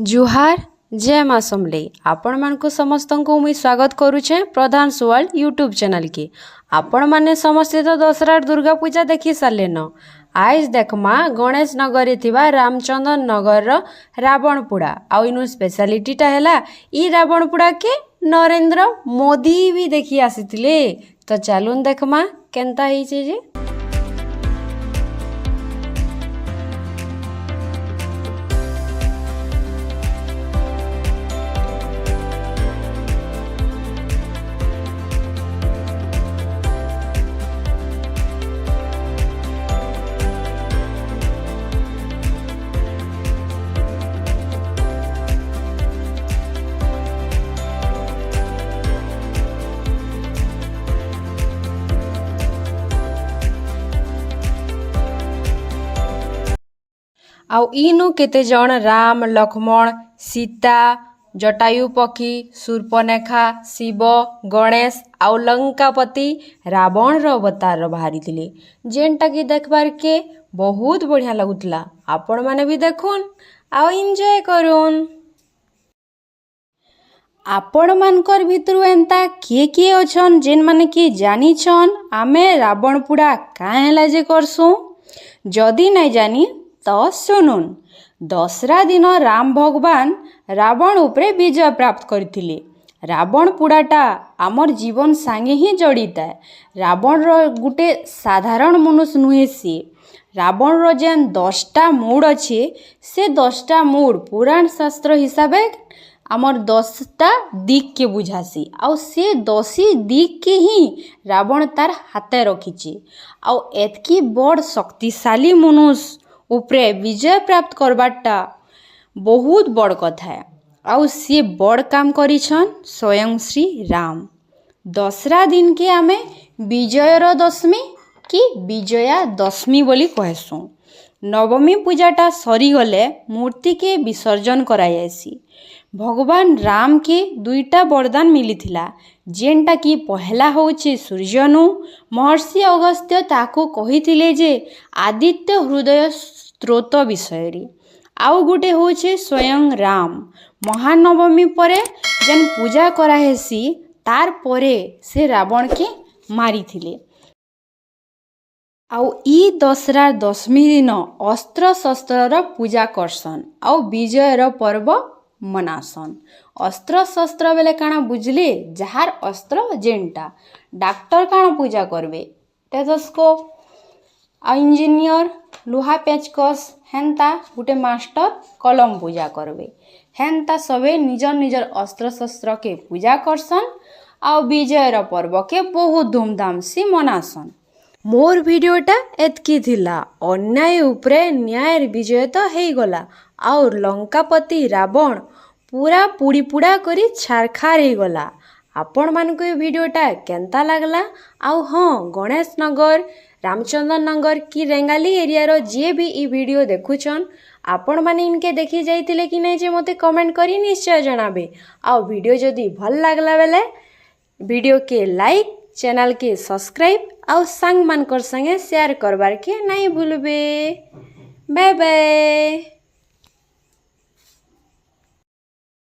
जुहार जय माँ समले आपण मानक समस्त को मुई स्वागत करुचे प्रधान सुवाल यूट्यूब चैनल के। आपण माने समस्ते तो दशहरा दुर्गा पूजा देखी सारे न। आज देखमा गणेश नगर थिबा रामचंद्र नगर रावण पुड़ा आउ इनु स्पेशलिटीटा हैला ई रावण पुड़ा के नरेंद्र मोदी भी देखी आसीथिले। तो चलून देखमा केनता हिचे जे। आउ इनु केते जण राम लक्ष्मण सीता जटायु पक्षी सूर्पनेखा शिव गणेश आउ लंकापति रावण रो अवतार बाहरी थिले जेनटा कि देखबार के बहुत बढ़िया लगुतला। आपण माने भी देखुन आउ एंजॉय करुन। आपण मानकर भितरु एंता किए किए अछन जेन माने कि जानी छन आमे रावण पुड़ा काहे हैला जे करसु। जदि नहीं जानी तो सुनुन। दशहरा दिन राम भगवान रावण उपरे विजय प्राप्त करथिले। रावण पुड़ाटा आमर जीवन सांगे ही जड़ित है। रावण रो गुटे साधारण मनुष्य नुहे सी। रावण रो जेन 10टा मूड अच्छे से 10टा मूड पुराण शास्त्र हिसाबे आमर 10टा दिक के बुझासी आउ से 10 दिक के ही रावण तार हाथे रखीचे। आउ एतकी बड़ शक्तिशाली मनुष्य उपरे विजय प्राप्त करबाटा बहुत बड़ कथा है। आउ सी बड़ काम करिछन स्वयं श्री राम। दशहरा दिन के आमे विजयर दशमी कि विजया दशमी बोली कहसु। नवमी पूजाटा सरी गले मूर्ति के विसर्जन करायासी। भगवान राम के 2टा वरदान मिलिथिला जेनटा कि पहला होचे सूर्यनु। महर्षि अगस्त्य ताको कहिथिले जे आदित्य हृदय स्त्रोत विषय। आउ गुटे होचे स्वयं राम। महानवमी परे जेन पूजा कराहेसी तार परे से रावण के मारी थिले। आउ ई दशहरा दशमी दिन अस्त्र शस्त्र पूजा करसन आउ विजयर पर्व मनासन। अस्त्र शस्त्र बेले काना बुझले जहार अस्त्र जेनटा। डॉक्टर काना पूजा करबे टेथोस्कोप आ इंजीनियर लुहा पेचकस हेन्ता गुटे मास्टर कलम पूजा करबे। हेन्ता सबे निजर निजर अस्त्र शस्त्र के पूजा करसन आउ विजयर पर्व के बहुत धूमधाम से मनासन। मोर वीडियोटा एतकी थिला। अन्याय उपरे न्याय विजय तो हेई गला आउ लंकापति रावण पूरा पुड़ी पुड़ा करी छारखार हे गला। आपण मानक ये वीडियोटा केनता लागला आउ हाँ गणेश नगर रामचंद्र नगर की रेंगाली एरिया रो जे भी ई वीडियो देखुछन आपण माने इनके देखी जाइतिले कि नहीं जे मते कमेंट करी निश्चय जनाबे। आउ वीडियो जदी भल लागला बेले वीडियो के लाइक चैनल के सब्सक्राइब आउ संग मानकर संगे शेयर करबार के नहीं भूलबे। Bye bye.